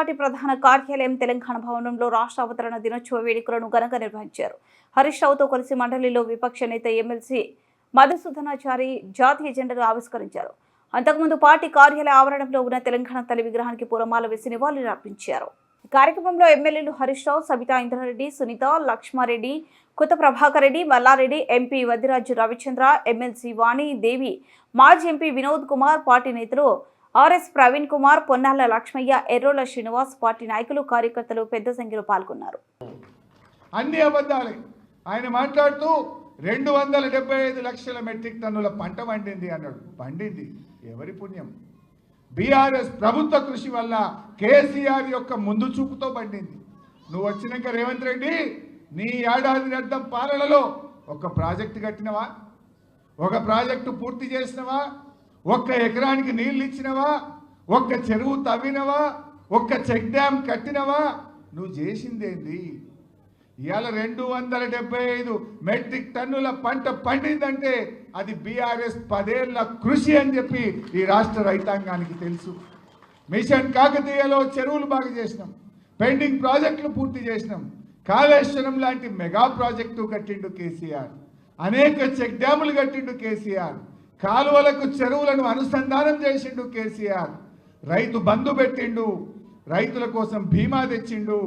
Party ప్రధాన కార్యాలయం తెలంగాణ భవనంలో రాష్ట్ర అవతరణ దినోత్సవ వేడుకలను ఘనంగా నిర్వహించారు. హరీష్ రావుతో కలిసి మండలిలో విపక్ష నేత ఎమ్మెల్సీ మధుసూదనాచారి జాతీయ జెండాను ఆవిష్కరించారు. అంతకుముందు పార్టీ కార్యాలయ ఆవరణంలో ఉన్న తెలంగాణ తల్లి విగ్రహానికి పూలమాల వేసి నివాళులు అర్పించారు. కార్యక్రమంలో ఎమ్మెల్యేలు హరీష్ రావు, సబితా ఇంద్రారెడ్డి, సునీత, లక్ష్మారెడ్డి, కొత్త ప్రభాకర్ రెడ్డి, మల్లారెడ్డి, ఎంపీ వద్దిరాజు రవిచంద్ర, ఎమ్మెల్సీ వాణి దేవి, మాజీ ఎంపీ వినోద్ కుమార్, పార్టీ నేతలు ఆర్ఎస్ ప్రవీణ్ కుమార్, పొన్నాల లక్ష్మయ్య, ఎర్రోల శ్రీనివాస్, పార్టీ నాయకులు, కార్యకర్తలు పెద్ద సంఖ్యలో పాల్గొన్నారు. అన్ని అబద్ధాలే. ఆయన మాట్లాడుతూ 275 లక్షల మెట్రిక్ టన్నుల పంట పండింది అన్నాడు. పండింది ఎవరి పుణ్యం? బీఆర్ఎస్ ప్రభుత్వ కృషి వల్ల, కేసీఆర్ యొక్క ముందు చూపుతో పండింది. నువ్వు వచ్చినాక రేవంత్ రెడ్డి నీ ఏడాది అర్థం పాలనలో ఒక ప్రాజెక్టు కట్టినవా? ఒక ప్రాజెక్టు పూర్తి చేసినవా? ఒక్క ఎకరానికి నీళ్ళు ఇచ్చినవా? ఒక్క చెరువు తవ్వినవా? ఒక్క చెక్ డ్యామ్ కట్టినవా? నువ్వు చేసిందేంది? ఇవాళ 275 మెట్రిక్ టన్నుల పంట పండిందంటే అది బీఆర్ఎస్ 10 ఏళ్ల కృషి అని చెప్పి ఈ రాష్ట్ర రైతాంగానికి తెలుసు. మిషన్ కాకతీయలో చెరువులు బాగా చేసినాం, పెండింగ్ ప్రాజెక్టులు పూర్తి చేసినాం, కాళేశ్వరం లాంటి మెగా ప్రాజెక్టు కట్టిండు కేసీఆర్, అనేక చెక్ డ్యాములు కట్టిండు కేసీఆర్, కాలువలకు చెరువులను అనుసంధానం చేసిండు కేసీఆర్, రైతు బంధు పెట్టిండు, రైతుల కోసం బీమా తెచ్చిండు,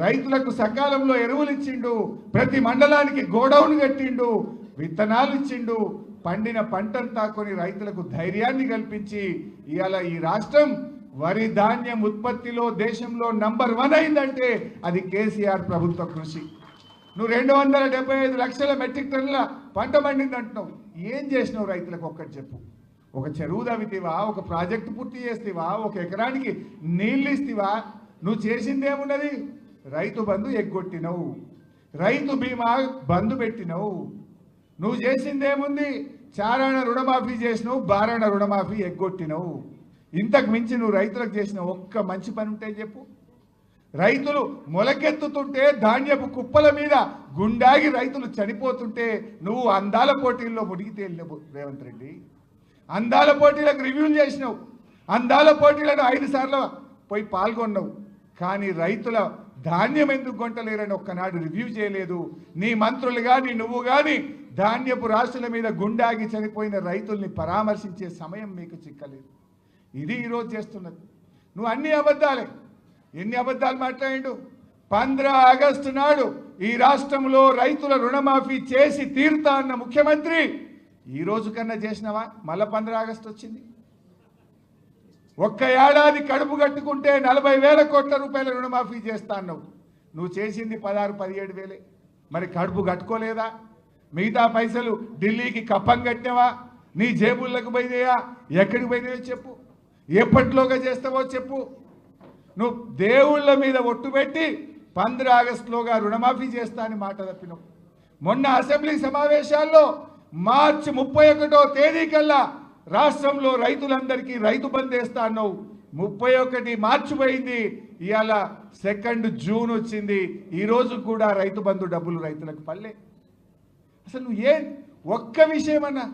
రైతులకు సకాలంలో ఎరువులు ఇచ్చిండు, ప్రతి మండలానికి గోడౌన్ కట్టిండు, విత్తనాలు ఇచ్చిండు, పండిన పంటంతా కొని రైతులకు ధైర్యాన్ని కల్పించి ఇవాళ ఈ రాష్ట్రం వరి ధాన్యం ఉత్పత్తిలో దేశంలో నంబర్ 1 అయిందంటే అది కేసీఆర్ ప్రభుత్వ కృషి. నువ్వు 275 లక్షల మెట్రిక్ టన్నుల పంట పండింది అంటున్నావు. ఏం చేసినావు రైతులకు ఒక్కటి చెప్పు. ఒక చెరువు తవ్వితేవా? ఒక ప్రాజెక్టు పూర్తి చేస్తేవా? ఒక ఎకరానికి నీళ్ళు ఇస్తేవా? నువ్వు చేసిందేమున్నది? రైతు బంధు ఎగ్గొట్టినవు, రైతు బీమా బంధు పెట్టినవు. నువ్వు చేసిందేముంది? చారాణ రుణమాఫీ చేసినావు, బారాణ రుణమాఫీ ఎగ్గొట్టినవు. ఇంతకు మించి నువ్వు రైతులకు చేసిన ఒక్క మంచి పని ఉంటే చెప్పు. రైతులు మొలకెత్తుతుంటే ధాన్యపు కుప్పల మీద గుండాగి రైతులు చనిపోతుంటే నువ్వు అందాల పోటీల్లో మునిగి తేలినవు రేవంత్ రెడ్డి. అందాల పోటీలకు రివ్యూలు చేసినావు, అందాల పోటీలను 5 సార్లు పోయి పాల్గొన్నావు. కానీ రైతుల ధాన్యం ఎందుకు కొంటలేరని ఒక్కనాడు రివ్యూ చేయలేదు. నీ మంత్రులు కానీ నువ్వు కానీ ధాన్యపు రాశుల మీద గుండాగి చనిపోయిన రైతుల్ని పరామర్శించే సమయం మీకు చిక్కలేదు. ఇది ఈరోజు చేస్తున్నది. నువ్వు అన్ని అబద్ధాలే. ఎన్ని అబద్ధాలు మాట్లాడిండు? 15 ఆగస్టు నాడు ఈ రాష్ట్రంలో రైతుల రుణమాఫీ చేసి తీరుతా అన్న ముఖ్యమంత్రి ఈ రోజు కన్నా చేసినావా? మళ్ళా 15 ఆగస్టు వచ్చింది. ఒక్క ఏడాది కడుపు కట్టుకుంటే 40,000 కోట్ల రూపాయల రుణమాఫీ చేస్తా అన్నావు. నువ్వు చేసింది 16-17 వేలే. మరి కడుపు కట్టుకోలేదా? మిగతా పైసలు ఢిల్లీకి కప్పం కట్టినవా? నీ జేబుల్లోకి పోయినాయా? ఎక్కడికి పోయినాయో చెప్పు. ఎప్పటిలోగా చేస్తావో చెప్పు. నువ్వు దేవుళ్ళ మీద ఒట్టు పెట్టి 15 ఆగస్టులోగా రుణమాఫీ చేస్తా అని మాట తప్పినావు. మొన్న అసెంబ్లీ సమావేశాల్లో మార్చి 31వ తేదీ కల్లా రాష్ట్రంలో రైతులందరికీ రైతు బంధు వేస్తా అన్నావు. 31 మార్చి పోయింది, ఇవాళ 2 జూన్ వచ్చింది. ఈరోజు కూడా రైతు బంధు డబ్బులు రైతులకు పల్లె. అసలు నువ్వు ఒక్క విషయమన్నా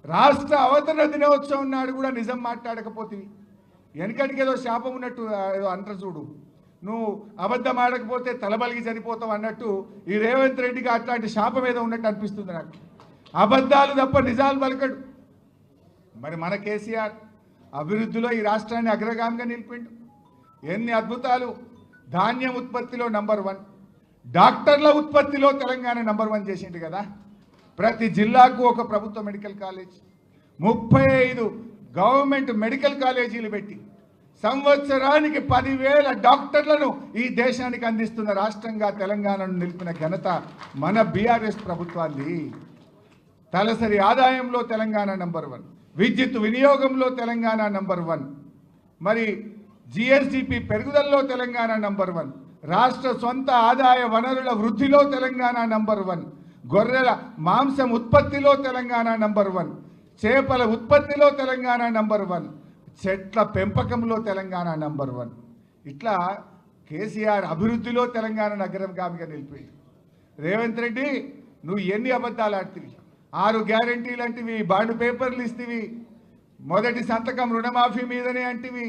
రాష్ట్ర అవతరణ దినోత్సవం నాడు కూడా నిజం మాట్లాడకపోతే, వెనకటికి ఏదో శాపం ఉన్నట్టు ఏదో అంటారు చూడు, నువ్వు అబద్ధం ఆడకపోతే తలబలిగి చనిపోతావు అన్నట్టు ఈ రేవంత్ రెడ్డికి అట్లాంటి శాపం ఏదో ఉన్నట్టు అనిపిస్తుంది నాకు. అబద్ధాలు తప్ప నిజాలు పలకడు. మరి మన కేసీఆర్ అభివృద్ధిలో ఈ రాష్ట్రాన్ని అగ్రగామిగా నిలిపిండు. ఎన్ని అద్భుతాలు! ధాన్యం ఉత్పత్తిలో నంబర్ 1, డాక్టర్ల ఉత్పత్తిలో తెలంగాణ నంబర్ 1 చేసిండు కదా. ప్రతి జిల్లాకు ఒక ప్రభుత్వ మెడికల్ కాలేజ్, 35 గవర్నమెంట్ మెడికల్ కాలేజీలు పెట్టి సంవత్సరానికి 10,000 డాక్టర్లను ఈ దేశానికి అందిస్తున్న రాష్ట్రంగా తెలంగాణను నిలిపిన ఘనత మన బీఆర్ఎస్ ప్రభుత్వాన్ని. తలసరి ఆదాయంలో తెలంగాణ నంబర్ 1, విద్యుత్ వినియోగంలో తెలంగాణ నంబర్ 1, మరి జిఎస్డిపి పెరుగుదలలో తెలంగాణ నంబర్ 1, రాష్ట్ర సొంత ఆదాయ వనరుల వృద్ధిలో తెలంగాణ నంబర్ 1, గొర్రెల మాంసం ఉత్పత్తిలో తెలంగాణ నంబర్ 1, చేపల ఉత్పత్తిలో తెలంగాణ నంబర్ 1, చెట్ల పెంపకంలో తెలంగాణ నంబర్ 1. ఇట్లా కేసీఆర్ అభివృద్ధిలో తెలంగాణ నగరంగామిగా నిలిపింది. రేవంత్ రెడ్డి నువ్వు ఎన్ని అబద్ధాలు ఆడుతీవి? 6 గ్యారంటీలు అంటివి, బాండ్ పేపర్లు ఇస్తేవి, మొదటి సంతకం రుణమాఫీ మీదనే అంటివి,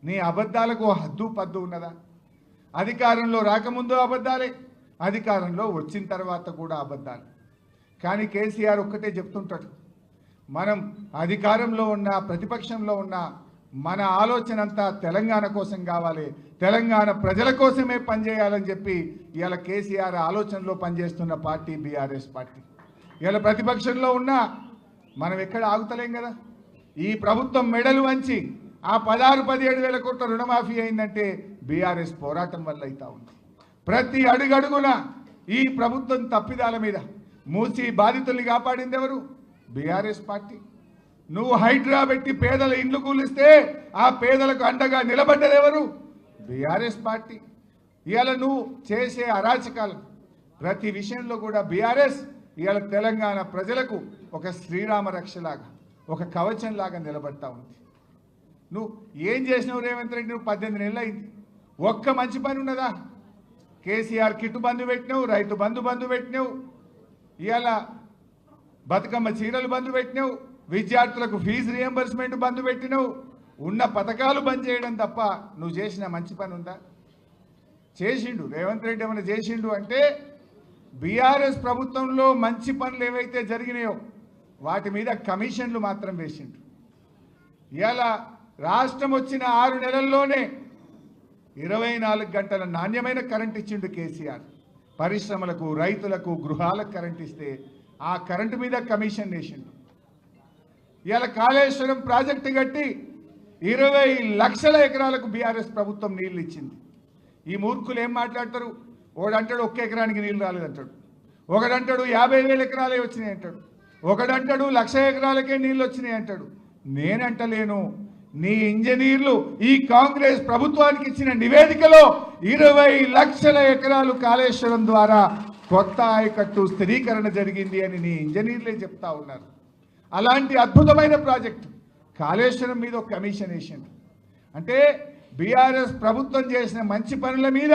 నీ అబద్ధాలకు హద్దు పద్దు ఉన్నదా? అధికారంలో రాకముందు అబద్ధాలే, అధికారంలో వచ్చిన తర్వాత కూడా అబద్ధాలు. కానీ కేసీఆర్ ఒక్కటే చెప్తుంటాడు, మనం అధికారంలో ఉన్న ప్రతిపక్షంలో ఉన్న మన ఆలోచన అంతా తెలంగాణ కోసం కావాలి, తెలంగాణ ప్రజల కోసమే పనిచేయాలని చెప్పి ఇవాళ కేసీఆర్ ఆలోచనలో పనిచేస్తున్న పార్టీ బీఆర్ఎస్ పార్టీ. ఇవాళ ప్రతిపక్షంలో ఉన్నా మనం ఎక్కడ ఆగుతలేం కదా. ఈ ప్రభుత్వం మెడలు వంచి ఆ 16-17 వేల కోట్ల రుణమాఫీ అయిందంటే బీఆర్ఎస్ పోరాటం వల్ల అవుతా ఉంది. ప్రతి అడుగడుగున ఈ ప్రభుత్వం తప్పిదాల మీద మూసి బాధితుల్ని కాపాడింది ఎవరు? BRS party. నువ్వు హైడ్రా పెట్టి పేదల ఇండ్లు కూలిస్తే ఆ పేదలకు అండగా నిలబడ్డది ఎవరు? BRS party. ఇవాళ నువ్వు చేసే అరాచకాలు ప్రతి విషయంలో కూడా బీఆర్ఎస్ ఇవాళ తెలంగాణ ప్రజలకు ఒక శ్రీరామ రక్షలాగా, ఒక కవచంలాగా నిలబడతా ఉంది. నువ్వు ఏం చేసినావు రేవంత్ రెడ్డి? నువ్వు 18 నెలలు అయింది, ఒక్క మంచి పని ఉన్నదా? కేసీఆర్ కిట్టు బంధు పెట్టినావు, రైతు బంధు పెట్టినావు, ఇవాళ బతుకమ్మ చీరలు బంధు పెట్టినావు, విద్యార్థులకు ఫీజు రియంబర్స్మెంట్ బంధు పెట్టినావు. ఉన్న పథకాలు బంద్ చేయడం తప్ప నువ్వు చేసిన మంచి పని ఉందా? చేసిండు రేవంత్ రెడ్డి. ఏమైనా చేసిండు అంటే బీఆర్ఎస్ ప్రభుత్వంలో మంచి పనులు ఏవైతే జరిగినాయో వాటి మీద కమిషన్లు మాత్రం వేసిండు. ఇవాళ రాష్ట్రం వచ్చిన 6 నెలల్లోనే 24 గంటల నాణ్యమైన కరెంట్ ఇచ్చిండు కేసీఆర్. పరిశ్రమలకు, రైతులకు, గృహాలకు కరెంట్ ఇస్తే ఆ కరెంటు మీద కమిషన్ వేసిండు. ఇవాళ కాళేశ్వరం ప్రాజెక్టు కట్టి 20 లక్షల ఎకరాలకు బీఆర్ఎస్ ప్రభుత్వం నీళ్లు ఇచ్చింది. ఈ మూర్ఖులు ఏం మాట్లాడతారు? ఒకడంటాడు 1 ఎకరానికి నీళ్లు రాలేదంటాడు, ఒకడంటాడు 50,000 ఎకరాలే వచ్చినాయి అంటాడు, ఒకడంటాడు 1,00,000 ఎకరాలకే నీళ్ళు వచ్చినాయి అంటాడు. నేనంటలేను, నీ ఇంజనీర్లు ఈ కాంగ్రెస్ ప్రభుత్వానికి ఇచ్చిన నివేదికలో 20 లక్షల ఎకరాలు కాళేశ్వరం ద్వారా కొత్త ఆయకట్టు స్థిరీకరణ జరిగింది అని నీ ఇంజనీర్లే చెప్తా ఉన్నారు. అలాంటి అద్భుతమైన ప్రాజెక్టు కాళేశ్వరం మీద ఒక కమిషన్ వేసిండు. అంటే బీఆర్ఎస్ ప్రభుత్వం చేసిన మంచి పనుల మీద